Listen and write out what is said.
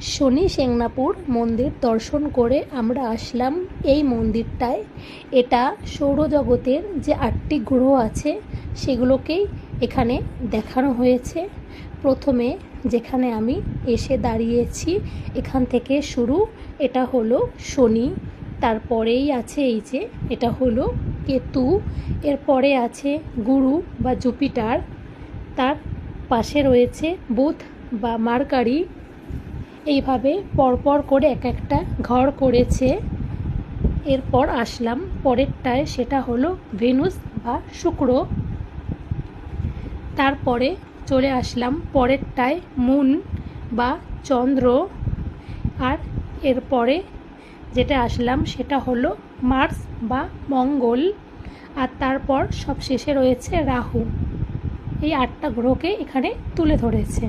শনি শেংনাপুর মন্দির দর্শন করে আমরা আসলাম এই মন্দিরটায়। এটা সৌরজগতের যে 8টি গ্রহ আছে সেগুলোকেই এখানে দেখানো হয়েছে। প্রথমে যেখানে আমি এসে দাঁড়িয়েছি এখান থেকে শুরু, এটা হলো শনি। তারপরেই আছে এই যে এটা হলো কেতু, এরপরে আছে গুরু বা জুপিটার, তার পাশে রয়েছে বুধ বা মার্কারি। এইভাবে পরপর করে এক একটা ঘর করেছে। এরপর আসলাম পরেরটায়, সেটা হলো ভেনুস বা শুক্র। তারপরে চলে আসলাম পরেরটায় মুন বা চন্দ্র। আর এরপরে যেটা আসলাম সেটা হলো মার্স বা মঙ্গল। আর তারপর সব শেষে রয়েছে রাহু। এই 8টা গ্রহকে এখানে তুলে ধরেছে।